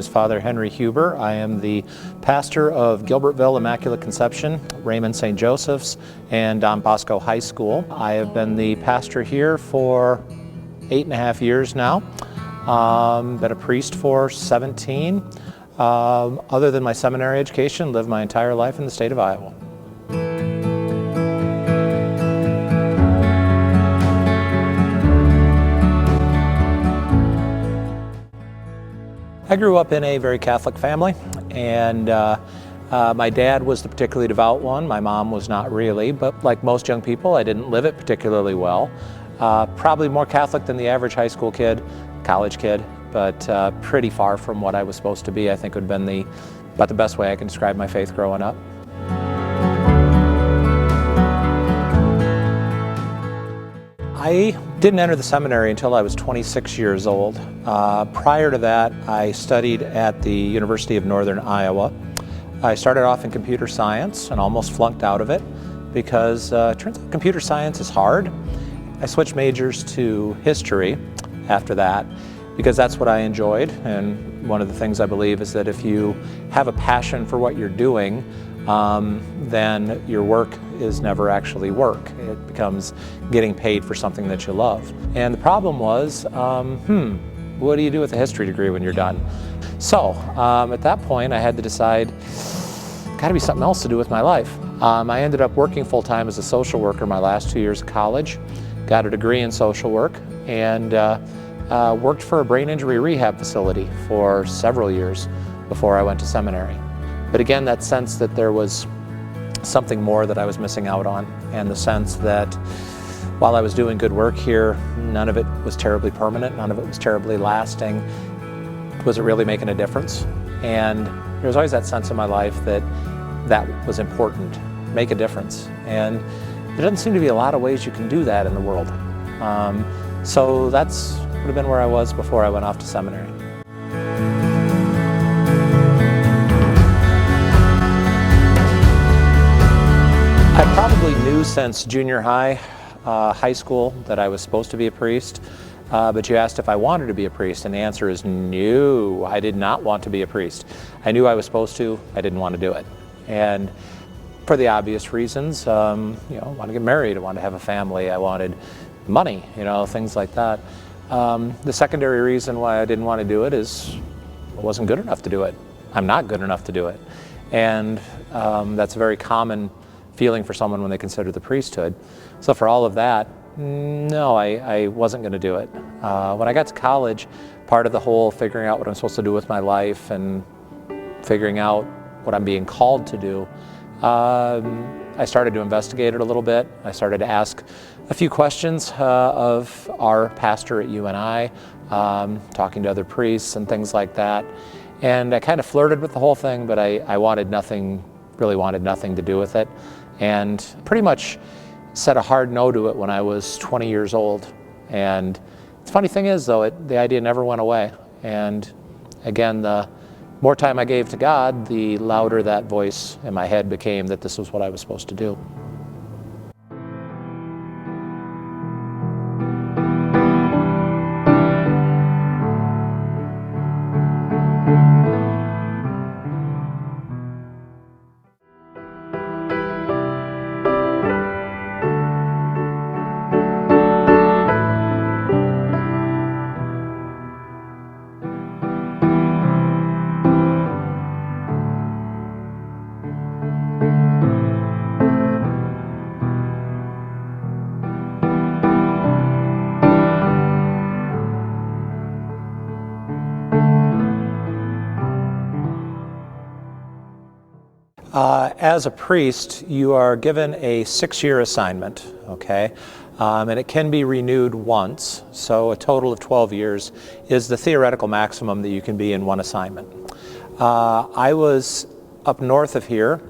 is Father Henry Huber. I am the pastor of Gilbertville Immaculate Conception, Raymond St. Joseph's, and Don Bosco High School. I have been the pastor here for 8.5 years now. Been a priest for 17. Other than my seminary education, lived my entire life in the state of Iowa. I grew up in a very Catholic family, and my dad was the particularly devout one. My mom was not really, but like most young people, I didn't live it particularly well. Probably more Catholic than the average high school kid, college kid, but pretty far from what I was supposed to be. I think would have been about the best way I can describe my faith growing up. I didn't enter the seminary until I was 26 years old. Prior to that, I studied at the University of Northern Iowa. I started off in computer science and almost flunked out of it because it turns out computer science is hard. I switched majors to history after that because that's what I enjoyed, and one of the things I believe is that if you have a passion for what you're doing, then your work is never actually work. It becomes getting paid for something that you love. And the problem was, what do you do with a history degree when you're done? So at that point I had to decide, got to be something else to do with my life. I ended up working full-time as a social worker my last 2 years of college, got a degree in social work, and worked for a brain injury rehab facility for several years before I went to seminary. But again, that sense that there was something more that I was missing out on, and the sense that while I was doing good work here, none of it was terribly permanent, none of it was terribly lasting. Was it really making a difference? And there was always that sense in my life that that was important, make a difference. And there doesn't seem to be a lot of ways you can do that in the world. So that's would have been where I was before I went off to seminary. I probably knew since junior high, high school, that I was supposed to be a priest, but you asked if I wanted to be a priest, and the answer is no, I did not want to be a priest. I knew I was supposed to, I didn't want to do it. And for the obvious reasons, I want to get married, I want to have a family, I wanted money, things like that. The secondary reason why I didn't want to do it is I wasn't good enough to do it. I'm not good enough to do it. And that's a very common feeling for someone when they consider the priesthood. So for all of that, no, I wasn't going to do it. When I got to college, part of the whole figuring out what I'm supposed to do with my life and figuring out what I'm being called to do, I started to investigate it a little bit. I started to ask a few questions of our pastor at UNI, talking to other priests and things like that. And I kind of flirted with the whole thing, but I wanted nothing, really wanted nothing to do with it. And pretty much said a hard no to it when I was 20 years old. And the funny thing is, though, the idea never went away. And again, the more time I gave to God, the louder that voice in my head became that this was what I was supposed to do. As a priest, you are given a 6-year assignment, okay? And it can be renewed once, so a total of 12 years is the theoretical maximum that you can be in one assignment. I was up north of here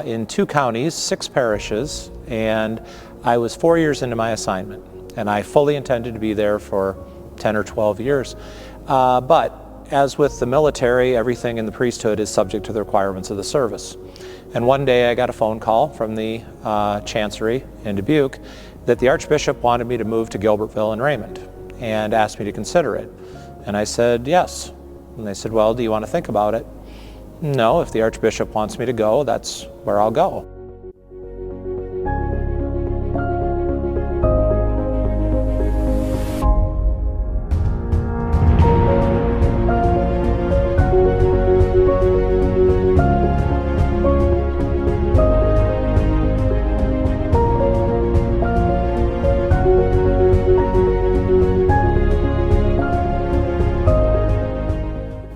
in 2 counties, 6 parishes, and I was 4 years into my assignment, and I fully intended to be there for 10 or 12 years. But as with the military, everything in the priesthood is subject to the requirements of the service. And one day I got a phone call from the Chancery in Dubuque that the Archbishop wanted me to move to Gilbertville and Raymond and asked me to consider it. And I said yes. And they said, well, do you want to think about it? No, if the Archbishop wants me to go, that's where I'll go.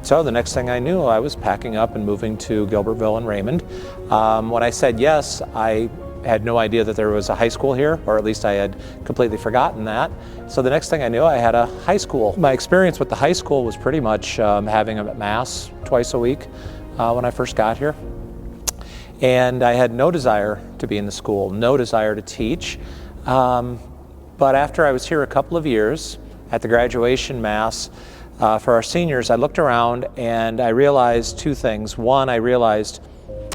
So the next thing I knew, I was packing up and moving to Gilbertville and Raymond. When I said yes, I had no idea that there was a high school here, or at least I had completely forgotten that. So the next thing I knew, I had a high school. My experience with the high school was pretty much having them at Mass twice a week when I first got here. And I had no desire to be in the school, no desire to teach. But after I was here a couple of years at the graduation Mass, for our seniors, I looked around and I realized two things. One, I realized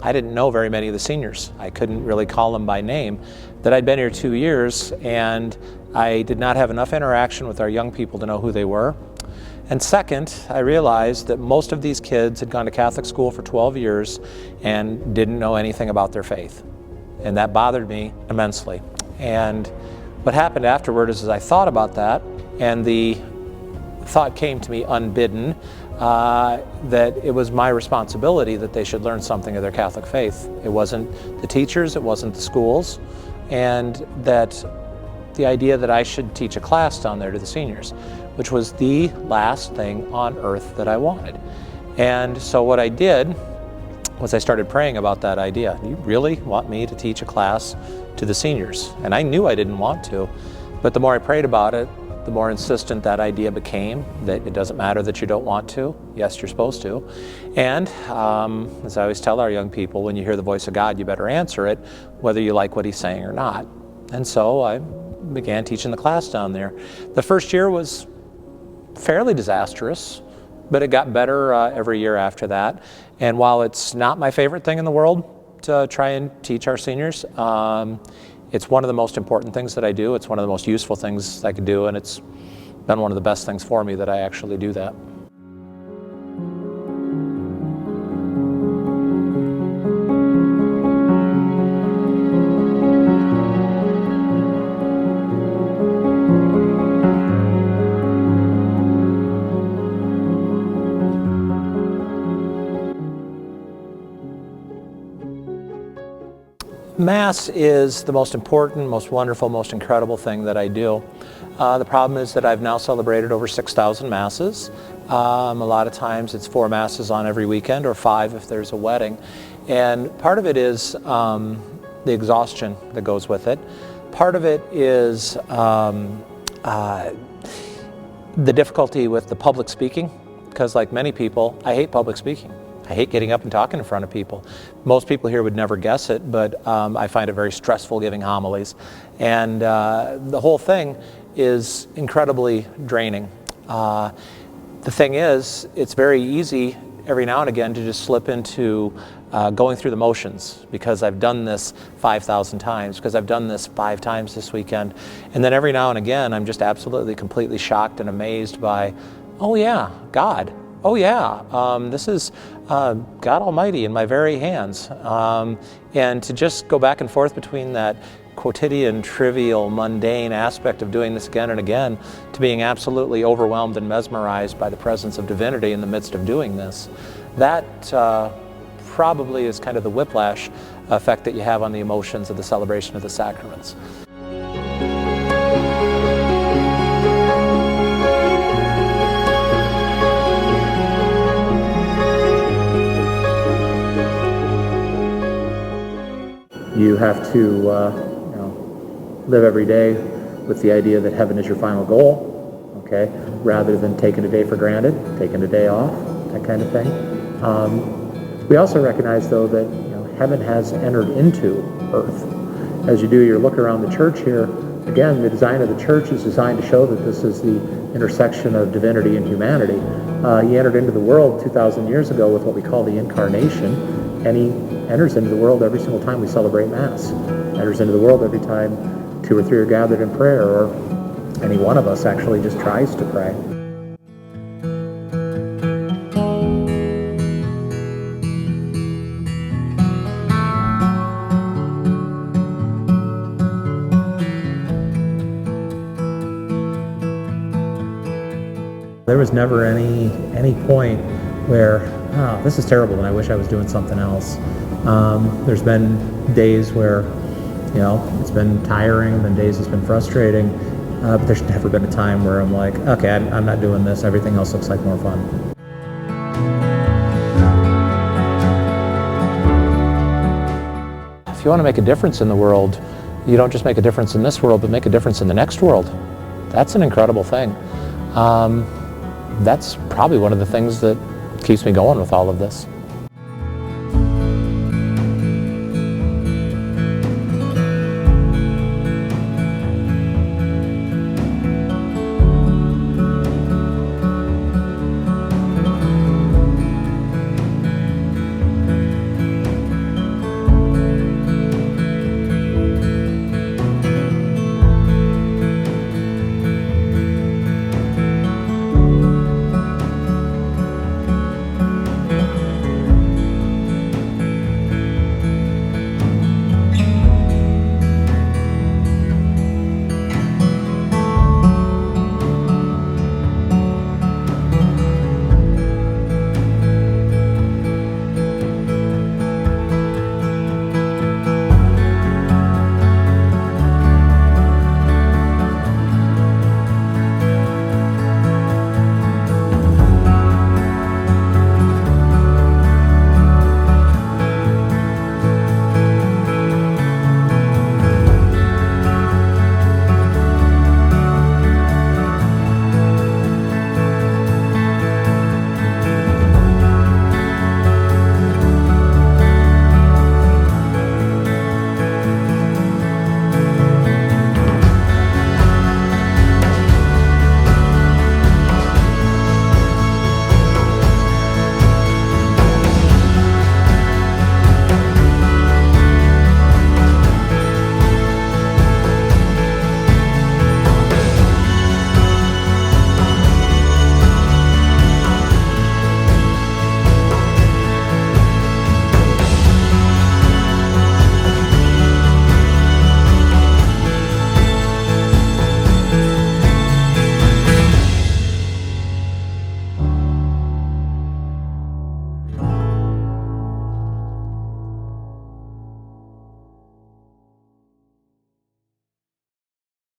I didn't know very many of the seniors. I couldn't really call them by name. That I'd been here 2 years and I did not have enough interaction with our young people to know who they were. And second, I realized that most of these kids had gone to Catholic school for 12 years and didn't know anything about their faith. And that bothered me immensely. And what happened afterward is I thought about that, and the thought came to me unbidden that it was my responsibility that they should learn something of their Catholic faith. It wasn't the teachers, it wasn't the schools, and that the idea that I should teach a class down there to the seniors, which was the last thing on earth that I wanted. And so what I did was I started praying about that idea. You really want me to teach a class to the seniors? And I knew I didn't want to, but the more I prayed about it, the more insistent that idea became, that it doesn't matter that you don't want to. Yes, you're supposed to. And as I always tell our young people, when you hear the voice of God, you better answer it, whether you like what he's saying or not. And so I began teaching the class down there. The first year was fairly disastrous, but it got better every year after that. And while it's not my favorite thing in the world to try and teach our seniors, it's one of the most important things that I do. It's one of the most useful things I could do, and it's been one of the best things for me that I actually do that. Mass is the most important, most wonderful, most incredible thing that I do. The problem is that I've now celebrated over 6,000 Masses. A lot of times it's 4 Masses on every weekend, or 5 if there's a wedding. And part of it is the exhaustion that goes with it. Part of it is the difficulty with the public speaking, because like many people, I hate public speaking. I hate getting up and talking in front of people. Most people here would never guess it, but I find it very stressful giving homilies. And the whole thing is incredibly draining. The thing is, it's very easy every now and again to just slip into going through the motions, because I've done this 5,000 times, because I've done this 5 times this weekend. And then every now and again, I'm just absolutely, completely shocked and amazed by, oh yeah, God. Oh yeah, this is God Almighty in my very hands. And to just go back and forth between that quotidian, trivial, mundane aspect of doing this again and again to being absolutely overwhelmed and mesmerized by the presence of divinity in the midst of doing this, that probably is kind of the whiplash effect that you have on the emotions of the celebration of the sacraments. You have to live every day with the idea that heaven is your final goal, okay, rather than taking a day for granted, taking a day off, that kind of thing. We also recognize, though, that heaven has entered into earth. As you do your look around the church here, again, the design of the church is designed to show that this is the intersection of divinity and humanity. He entered into the world 2,000 years ago with what we call the incarnation, and he enters into the world every single time we celebrate Mass. Enters into the world every time 2 or 3 are gathered in prayer, or any one of us actually just tries to pray. There was never any point where, oh, this is terrible and I wish I was doing something else. There's been days where, it's been tiring, then days it's been frustrating, but there's never been a time where I'm like, okay, I'm not doing this, everything else looks like more fun. If you want to make a difference in the world, you don't just make a difference in this world, but make a difference in the next world. That's an incredible thing. That's probably one of the things that keeps me going with all of this.